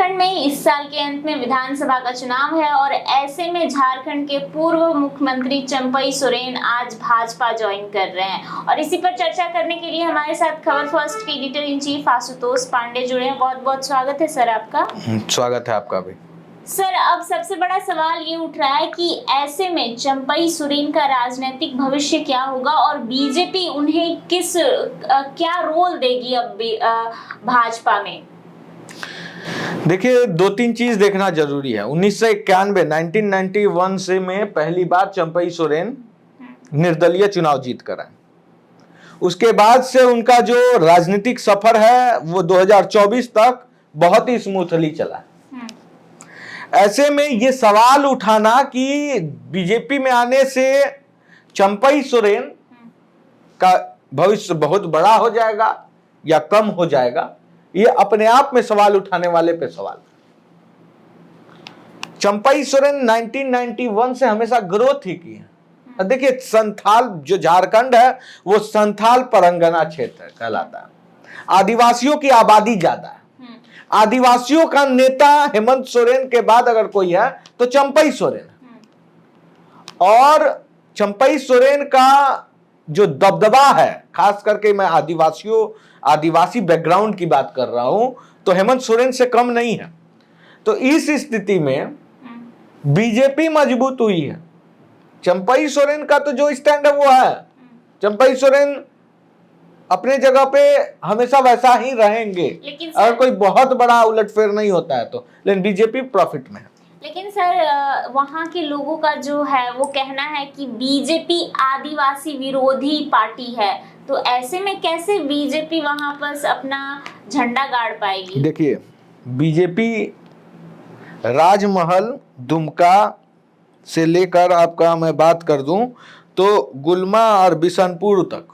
झारखंड में इस साल के अंत में विधानसभा का चुनाव है और ऐसे में झारखंड के पूर्व मुख्यमंत्री चंपई सोरेन आज भाजपा ज्वाइन कर रहे हैं और इसी पर चर्चा करने के लिए हमारे साथ खबर फर्स्ट के editor in chief Ashutosh Pandey जुड़े हैं। बहुत बहुत स्वागत है सर आपका। स्वागत है आपका भी। सर, अब सबसे बड़ा सवाल ये उठ रहा है कि ऐसे में चंपई सोरेन का राजनीतिक भविष्य क्या होगा और बीजेपी उन्हें क्या रोल देगी अब भाजपा में। देखिए, दो तीन चीज देखना जरूरी है। 1991 से में पहली बार चंपई सोरेन निर्दलीय चुनाव जीत कर आए। उसके बाद से उनका जो राजनीतिक सफर है वो 2024 तक बहुत ही स्मूथली चला। ऐसे में ये सवाल उठाना कि बीजेपी में आने से चंपई सोरेन का भविष्य बहुत बड़ा हो जाएगा या कम हो जाएगा, ये अपने आप में सवाल उठाने वाले पे सवाल। चंपई सोरेन 1991 से हमेशा ग्रोथ ही की है। देखिए, संथाल जो झारखंड है वो संथाल परगना क्षेत्र कहलाता है। आदिवासियों की आबादी ज्यादा है। आदिवासियों का नेता हेमंत सोरेन के बाद अगर कोई है तो चंपई सोरेन है। और चंपई सोरेन का जो दबदबा है, खास करके मैं आदिवासी बैकग्राउंड की बात कर रहा हूं, तो हेमंत सोरेन से कम नहीं है। तो इस स्थिति में बीजेपी मजबूत हुई है। चंपई सोरेन का तो जो स्टैंड है वो है। चंपई सोरेन अपने जगह पे हमेशा वैसा ही रहेंगे अगर कोई बहुत बड़ा उलटफेर नहीं होता है तो। लेकिन बीजेपी प्रॉफिट में है। लेकिन सर, वहाँ के लोगों का जो है वो कहना है कि बीजेपी आदिवासी विरोधी पार्टी है, तो ऐसे में कैसे बीजेपी वहां पर अपना झंडा गाड़ पाएगी। देखिए, बीजेपी राजमहल दुमका से लेकर आपका मैं बात कर दूं तो गुलमा और बिशनपुर तक,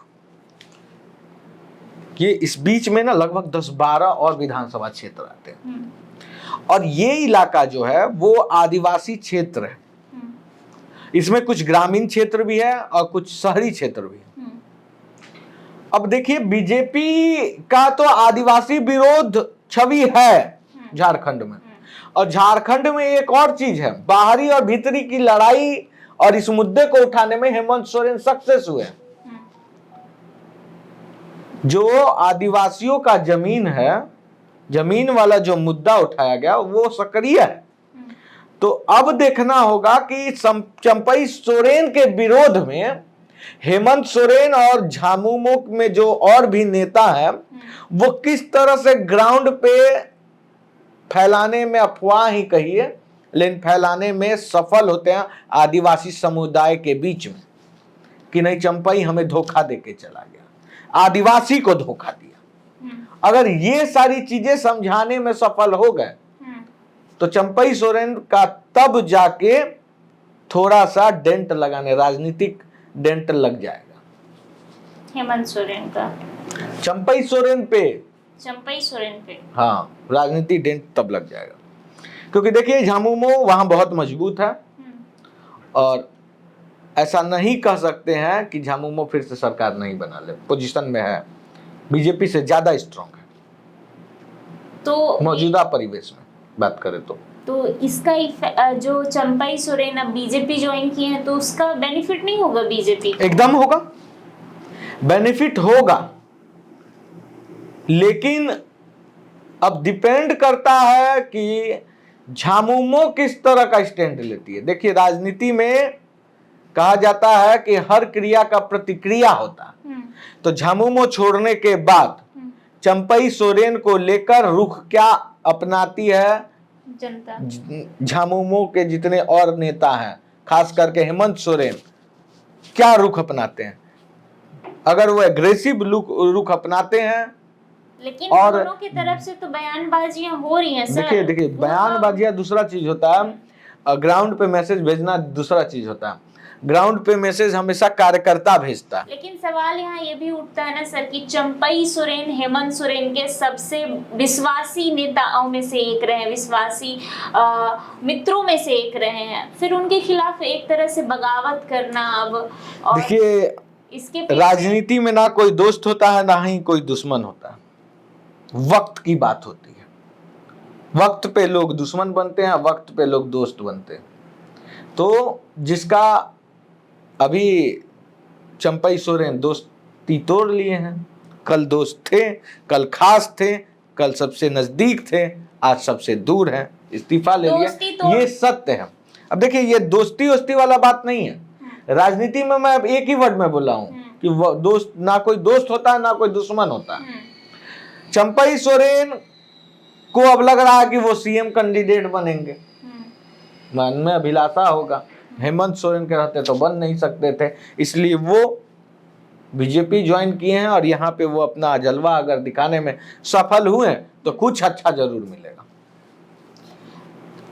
ये इस बीच में ना लगभग 10-12 और विधानसभा क्षेत्र आते हैं। और ये इलाका जो है वो आदिवासी क्षेत्र है। इसमें कुछ ग्रामीण क्षेत्र भी है और कुछ शहरी क्षेत्र भी है। अब देखिए, बीजेपी का तो आदिवासी विरोध छवि है झारखंड में। और झारखंड में एक और चीज है, बाहरी और भीतरी की लड़ाई, और इस मुद्दे को उठाने में हेमंत सोरेन सक्सेस हुए। जो आदिवासियों का जमीन है, जमीन वाला जो मुद्दा उठाया गया वो सक्रिय है। तो अब देखना होगा कि चंपई सोरेन के विरोध में हेमंत सोरेन और झामुमो में जो और भी नेता हैं वो किस तरह से ग्राउंड पे फैलाने में, अफवाह ही कहिए, लेकिन फैलाने में सफल होते हैं आदिवासी समुदाय के बीच में कि नहीं, चंपई हमें धोखा देके चला गया, आदिवासी को धोखा दिया। अगर ये सारी चीजें समझाने में सफल हो गए तो चंपई सोरेन का तब जाके थोड़ा सा डेंट लगाने, राजनीतिक डेंट लग जाएगा हेमंत सोरेन का चंपई सोरेन पे हाँ, राजनीतिक डेंट तब लग जाएगा। क्योंकि देखिए, झामुमो वहां बहुत मजबूत है और ऐसा नहीं कह सकते हैं कि झामुमो फिर से सरकार नहीं बना ले, पोजीशन में है, बीजेपी से ज्यादा स्ट्रांग है तो मौजूदा परिवेश में बात करें तो इसका जो चंपई सोरेन अब बीजेपी ज्वाइन किए हैं तो उसका बेनिफिट नहीं होगा बीजेपी? एकदम होगा, बेनिफिट होगा। लेकिन अब डिपेंड करता है कि झामुमो किस तरह का स्टैंड लेती है। देखिए, राजनीति में कहा जाता है कि हर क्रिया का प्रतिक्रिया होता है। तो झामुमो छोड़ने के बाद चंपई सोरेन को लेकर रुख क्या अपनाती है जनता? झामुमो के जितने और नेता हैं, खास करके हेमंत सोरेन, क्या रुख अपनाते हैं? अगर वो एग्रेसिव रुख अपनाते हैं, लेकिन और दोनों की तरफ से तो बयानबाजियां हो रही हैं सर। देखिए, बयानबाजियां दूसरा चीज होता है, ग्राउंड पे मैसेज भेजना दूसरा चीज होता है। ग्राउंड पे मैसेज हमेशा कार्यकर्ता भेजता है। लेकिन सवाल यहाँ ये भी उठता है ना सर कि चंपई सोरेन हेमंत सोरेन के सबसे विश्वासी नेताओं में से एक रहे, विश्वासी मित्रों में से एक रहे हैं, फिर उनके खिलाफ एक तरह से बगावत करना। अब देखिए, इसके राजनीति में ना कोई दोस्त होता है ना ही कोई दुश्मन होता है, वक्त की बात होती है। वक्त पे लोग दुश्मन बनते हैं, वक्त पे लोग दोस्त बनते हैं। तो जिसका अभी चंपई सोरेन दोस्ती तोड़ लिए हैं, कल दोस्त थे, कल खास थे, कल सबसे नजदीक थे, आज सबसे दूर हैं, इस्तीफा ले लिया, ये सत्य है। अब देखिए ये दोस्ती वोस्ती वाला बात नहीं है, राजनीति में मैं अब एक ही वर्ड में बोला हूं कि वो दोस्त, ना कोई दोस्त होता है ना कोई दुश्मन होता है। चंपई सोरेन को अब लग रहा है कि वो सीएम कैंडिडेट बनेंगे, मन में अभिलाषा होगा, हेमंत सोरेन के रहते तो बन नहीं सकते थे, इसलिए वो बीजेपी ज्वाइन किए हैं और यहाँ पे वो अपना जलवा अगर दिखाने में सफल हुए तो कुछ अच्छा जरूर मिलेगा।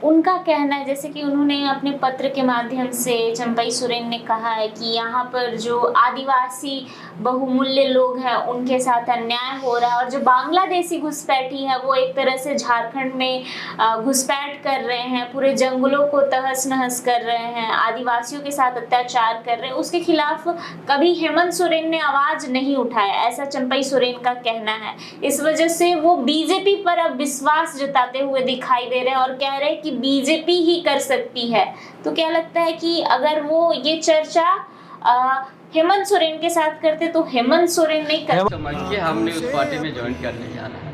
उनका कहना है, जैसे कि उन्होंने अपने पत्र के माध्यम से चंपई सोरेन ने कहा है कि यहाँ पर जो आदिवासी बहुमूल्य लोग हैं उनके साथ अन्याय हो रहा है, और जो बांग्लादेशी घुसपैठी है वो एक तरह से झारखंड में घुसपैठ कर रहे हैं, पूरे जंगलों को तहस नहस कर रहे हैं, आदिवासियों के साथ अत्याचार कर रहे हैं, उसके खिलाफ कभी हेमंत सोरेन ने आवाज नहीं उठाया, ऐसा चंपई सोरेन का कहना है। इस वजह से वो बीजेपी पर अब विश्वास जताते हुए दिखाई दे रहे हैं और कह रहे हैं कि बीजेपी ही कर सकती है। तो क्या लगता है कि अगर वो ये चर्चा हेमंत सोरेन के साथ करते तो हेमंत सोरेन नहीं कर समझ के हमने उस पार्टी में ज्वाइन करने जाना है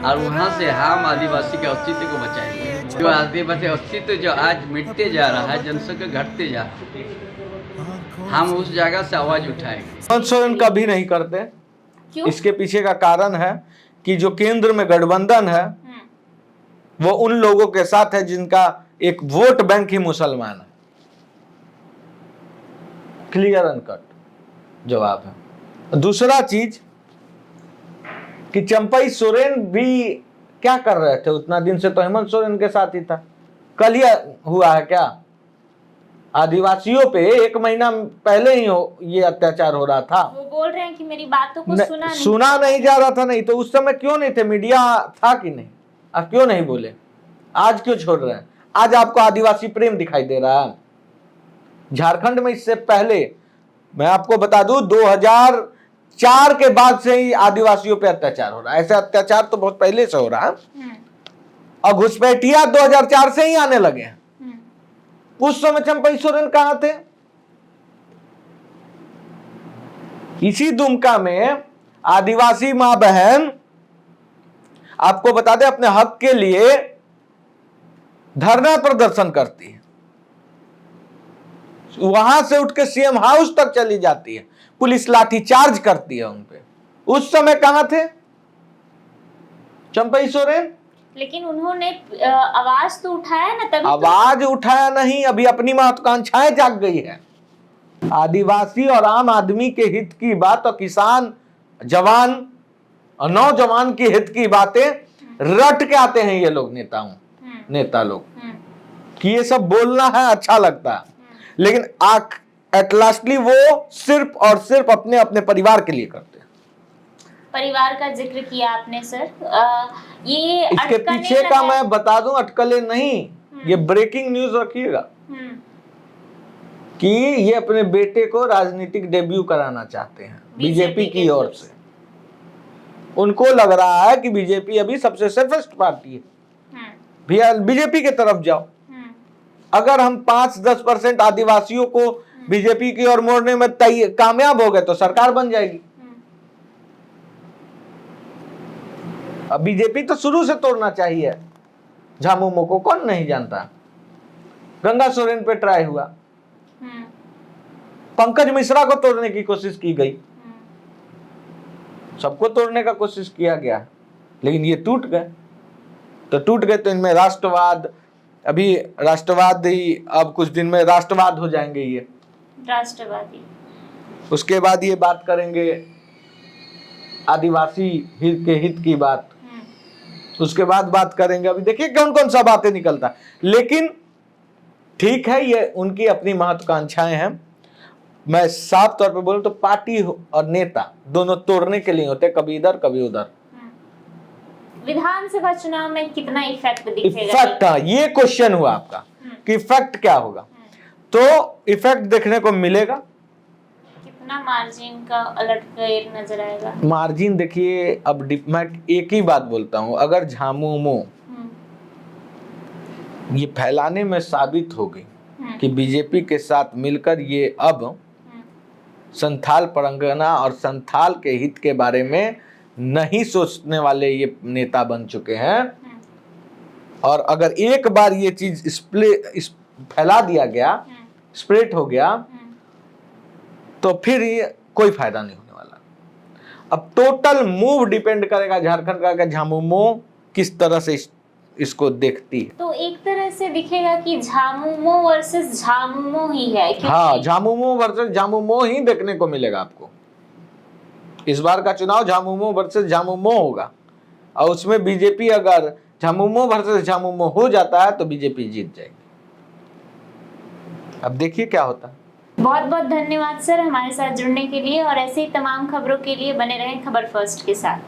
और वहाँ से हम आदिवासी के अस्तित्व को बचाएंगे। जो आदिवासी अस्तित्व जो आज मिटते जा रहा है, जनसंख्या घटते जा रहा है, हम उस जगह से आवाज उठाएंगे। हेमंत सोरेन कभी नहीं करते। क्यों? इसके पीछे का कारण है कि जो केंद्र में गठबंधन है वो उन लोगों के साथ है जिनका एक वोट बैंक ही मुसलमान है। क्लियर एंड कट जवाब है। दूसरा चीज कि चंपई सोरेन भी क्या कर रहे थे उतना दिन से, तो हेमंत सोरेन के साथ ही था। कल ही हुआ है क्या? आदिवासियों पे 1 महीना पहले ही ये अत्याचार हो रहा था। वो बोल रहे हैं कि मेरी बातों को सुना नहीं जा रहा था। नहीं तो उस समय क्यों नहीं थे? मीडिया था कि नहीं? आप क्यों नहीं बोले? आज क्यों छोड़ रहे हैं? आज आपको आदिवासी प्रेम दिखाई दे रहा है। झारखंड में इससे पहले मैं आपको बता दूं 2004 के बाद से ही आदिवासियों पे अत्याचार हो रहा है। ऐसे अत्याचार तो बहुत पहले से हो रहा है और घुसपैठिया 2004 से ही आने लगे हैं। उस समय चंपई सोरेन कहां थे? इसी दुमका में आदिवासी मां बहन आपको बता दें अपने हक के लिए धरना प्रदर्शन करती है, वहां से उठ के सीएम हाउस तक चली जाती है, पुलिस लाठीचार्ज करती है उन पे। उस समय कहां थे चंपई सोरेन? लेकिन उन्होंने आवाज तो उठाया ना, तभी आवाज उठाया नहीं, अभी अपनी महत्वाकांक्षाएं जाग गई है। आदिवासी और आम आदमी के हित की बात और किसान, जवान और नौजवान के हित की बातें रट के आते हैं ये लोग नेता लोग कि ये सब बोलना है, अच्छा लगता है, लेकिन एट लास्टली वो सिर्फ और सिर्फ अपने अपने परिवार के लिए करते हैं। परिवार का जिक्र किया आपने सर, ये इसके पीछे का मैं बता दूं, अटकलें नहीं, ये ब्रेकिंग न्यूज रखिएगा कि ये अपने बेटे को राजनीतिक डेब्यू कराना चाहते हैं बीजेपी की ओर से। उनको लग रहा है कि बीजेपी अभी सबसे सेफेस्ट पार्टी है, भैया बीजेपी की तरफ जाओ। अगर हम 5-10% आदिवासियों को बीजेपी की ओर मोड़ने में कामयाब हो गए तो सरकार बन जाएगी। अब बीजेपी तो शुरू से तोड़ना चाहिए, झामुमो को कौन नहीं जानता। गंगा सोरेन पे ट्राई हुआ, पंकज मिश्रा को तोड़ने की कोशिश की गई, सबको तोड़ने का कोशिश किया गया, लेकिन ये टूट गए। तो टूट गए तो इनमें राष्ट्रवाद, अभी राष्ट्रवाद ही, अब कुछ दिन में राष्ट्रवाद हो जाएंगे ये राष्ट्रवादी। उसके बाद ये बात करेंगे आदिवासी हित के हित की बात, उसके बाद बात करेंगे, अभी देखिए कौन कौन सा बातें निकलता। लेकिन ठीक है, ये उनकी अपनी महत्वाकांक्षाएं हैं। मैं साफ तौर पे बोलूं तो पार्टी और नेता दोनों तोड़ने के लिए होते, कभी इधर कभी उधर। विधानसभा चुनाव में कितना इफेक्ट दिखेगा? इफेक्ट, ये क्वेश्चन हुआ आपका कि इफेक्ट क्या होगा। तो इफेक्ट देखने को मिलेगा। कितना मार्जिन का अलर्ट नजर आएगा? मार्जिन देखिए, अब मैं एक ही बात बोलता हूं, अगर झामुमो ये फैलाने में साबित हो गई कि बीजेपी के साथ मिलकर ये अब संथाल परगना और संथाल के हित के बारे में नहीं सोचने वाले ये नेता बन चुके हैं। और अगर एक बार ये चीज फैला दिया गया, स्प्रेड हो गया, तो फिर ये कोई फायदा नहीं होने वाला। अब टोटल मूव डिपेंड करेगा झारखंड का कि झामुमो किस तरह से इसको देखती है। तो एक तरह से दिखेगा कि झामुमो वर्सेस झामुमो ही है, क्योंकि हाँ, झामुमो वर्सेस झामुमो ही देखने को मिलेगा आपको। इस बार का चुनाव झामुमो वर्सेस झामुमो होगा, और उसमें बीजेपी अगर झामुमो वर्सेस झामुमो हो जाता है तो बीजेपी जीत जाएगी। अब देखिए क्या होता है। बहुत बहुत धन्यवाद सर हमारे साथ जुड़ने के लिए, और ऐसे ही तमाम खबरों के लिए बने रहें खबर फर्स्ट के साथ।